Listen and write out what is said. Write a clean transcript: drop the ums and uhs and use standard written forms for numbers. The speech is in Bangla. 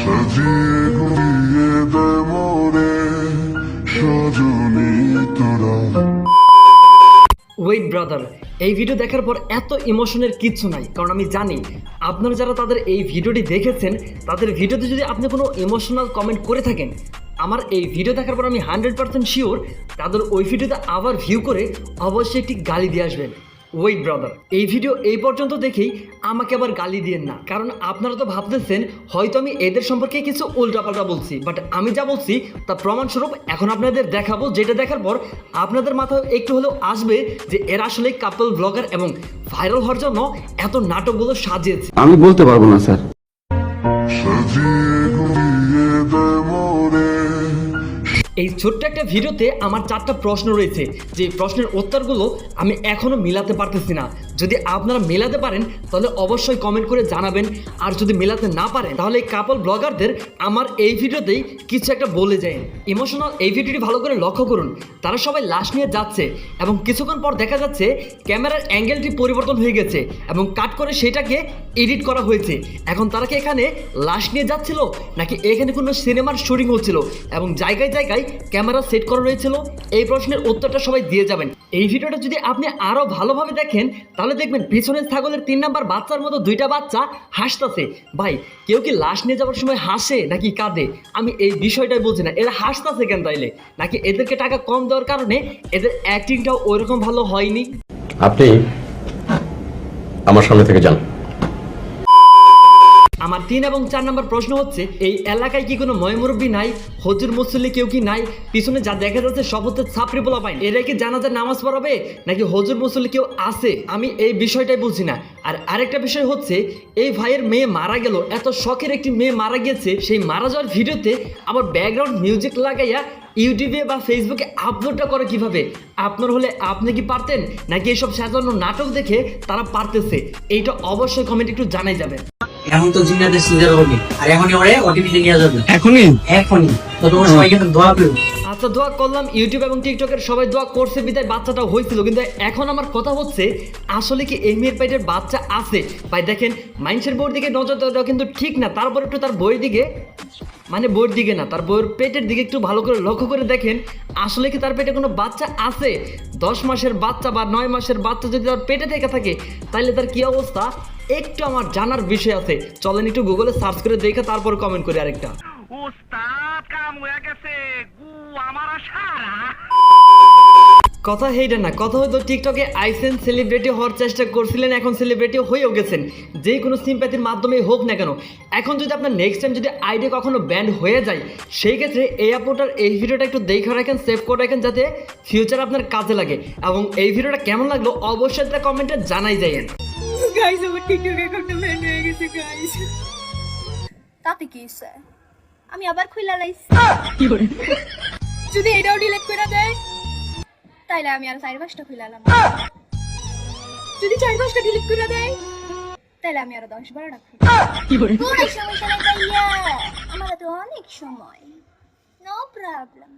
সাজিয়ে ঘুরিয়ে দে মোরে সজনী তোরা। ওয়েট ব্রাদার, এই ভিডিও দেখার পর এত ইমোশনের কিচ্ছু নাই, কারণ আমি জানি আপনারা যারা তাদের এই ভিডিওটি দেখেছেন তাদের ভিডিওতে যদি আপনি কোনো ইমোশনাল কমেন্ট করে থাকেন, আমার এই ভিডিও দেখার পর আমি 100% শিওর তাদের ওই ভিডিওতে আবার ভিউ করে অবশ্যই একটি গালি দিয়ে আসবেন। ওয়েট ব্রাদার, এই ভিডিও এই পর্যন্ত দেখেই আমাকে আবার গালি দিয়েন না, কারণ আপনারা তো ভাবতেছেন হয়তো আমি এদের সম্পর্কে কিছু উল্টাপাল্টা বলছি, বাট আমি যা বলছি তা প্রমাণস্বরূপ এখন আপনাদের দেখাবো, যেটা দেখার পর আপনাদের মাথায় একটু হলেও আসবে যে এরা আসলে কাপল ব্লগার এবং ভাইরাল হওয়ার জন্য এত নাটকগুলো সাজিয়েছে। আমি বলতে পারবো না স্যার। সাজিয়ে ঘুরিয়ে দে মোরে। এই ছোট্ট একটা ভিডিওতে আমার 4টা প্রশ্ন রয়েছে, যে প্রশ্নের উত্তরগুলো আমি এখনও মিলাতে পারতেছি না। যদি আপনারা মেলাতে পারেন তাহলে অবশ্যই কমেন্ট করে জানাবেন, আর যদি মেলাতে না পারেন তাহলে এই কাপল ব্লগারদের আমার এই ভিডিওতেই কিছু একটা বলে যায়। ইমোশনাল এই ভিডিওটি ভালো করে লক্ষ্য করুন, তারা সবাই লাশ নিয়ে যাচ্ছে এবং কিছুক্ষণ পর দেখা যাচ্ছে ক্যামেরার অ্যাঙ্গেলটি পরিবর্তন হয়ে গেছে এবং কাট করে সেটাকে এডিট করা হয়েছে। এখন তারা কি এখানে লাশ নিয়ে যাচ্ছিল নাকি এখানে কোনো সিনেমার শুটিং হচ্ছিল এবং জায়গায় জায়গায় ক্যামেরা সেট করা রয়েছিল? এই প্রশ্নের উত্তরটা সবাই দিয়ে যাবেন। এই ভিডিওটা যদি আপনি আরও ভালোভাবে দেখেন তাহলে দেখবেন পিছনের ছাগলের 3 নাম্বার বাচ্চার মতো 2টা বাচ্চা হাসতেছে। ভাই, কেউ কি লাশ নিয়ে যাওয়ার সময় হাসে নাকি কাঁদে? আমি এই বিষয়টাই বলছি না। এরা হাসতেছে কেন তাইলে? নাকি এদেরকে টাকা কম দেওয়ার কারণে এদের অ্যাক্টিংটাও ওইরকম ভালো হয়নি? আপনি আমার সামনে থেকে যান। আমার 3 এবং 4 নম্বর প্রশ্ন হচ্ছে, এই এলাকায় কি কোনো ময়মুরব্বী নাই? হুজুর মুসল্লি কেউ কি নাই? পিছনে যা দেখা যাচ্ছে সব হচ্ছে ছাপড়ি পোলা পাইন। এরা কি জানাজার নামাজ পড়াবে নাকি হুজুর মুসল্লি কেউ আছে? আমি এই বিষয়টাই বুঝি না। আর আরেকটা বিষয় হচ্ছে, এই ভাইয়ের মেয়ে মারা গেল, এত শখের একটি মেয়ে মারা গেছে, সেই মারা যাওয়ার ভিডিওতে আবার ব্যাকগ্রাউন্ড মিউজিক লাগাইয়া ইউটিউবে বা ফেসবুকে আপলোডটা করে কিভাবে? আপনার হলে আপনি কি পারতেন নাকি এইসব সাজানো নাটক দেখে তারা পারতেছে? এইটা অবশ্যই কমেন্ট একটু জানাই যাবেন। এখন তো জিনাদের সিজার হবে, আর এখনই ওরে ওটিপিতে নিয়ে যাবে। এখনই তো তোমার সবাইকে দোয়া করো। আচ্ছা, দোয়া করলাম, ইউটিউব এবং টিকটকের সবাই দোয়া করছে বিদায় বাচ্চাটা হয়েছিল, কিন্তু এখন আমার কথা হচ্ছে আসলে কি এই মেয়ের পেটের বাচ্চা আছে? ভাই দেখেন, মানুষের বউর দিকে নজর দেওয়া কিন্তু ঠিক না। তারপর একটু তার বইয়ের দিকে, মানে বইয়ের দিকে না, তার বইয়ের পেটের দিকে একটু ভালো করে লক্ষ্য করে দেখেন আসলে কি তার পেটে কোনো বাচ্চা আছে? 10 মাসের বাচ্চা বা 9 মাসের বাচ্চা যদি তার পেটে থেকে থাকে তাহলে তার কি অবস্থা একটু আমার জানার বিষয় আছে। চলেন একটু গুগলে সার্চ করে দেখে তারপর কমেন্ট করি আরেকটা। উস্তাদ কাম হয়ে গেছে, গু আমার সারা। কথা হেইটা না, কথা হয়তো টিকটকে আইসেন, সেলিব্রিটি হওয়ার চেষ্টা করছিলেন, এখন সেলিব্রিটি হয়েও গেছেন। যে কোনো সিম্প্যাথির মাধ্যমে হোক না কেন, এখন যদি আপনার নেক্সট টাইম যদি আইডি কখনো ব্যান্ড হয়ে যায়, সেই ক্ষেত্রে এই আপলোডার এই ভিডিওটা একটু দেখে রাখেন, সেভ করে রাখেন, যাতে ফিউচার আপনার কাজে লাগে। এবং এই ভিডিওটা কেমন লাগলো অবশ্যই একটা কমেন্টে জানাই যায়েন। গাইস, আমার টিকটক অ্যাকাউন্টে ব্যান হয়ে গেছে গাইস। তাতে কি হইছে? আমি আবার খুইলা লাইছি। কি করে? যদি এটাও ডিলিট করে দেয় তাইলে আমি আর 4-5টা খুইলালাম। যদি 4-5টা ডিলিট করে দেয় তাইলে আমি আর 10-12টা খুইলাম। কি করে? কোনো সমস্যা নাই ভাইয়া, আমার তো অনেক সময়, নো প্রবলেম।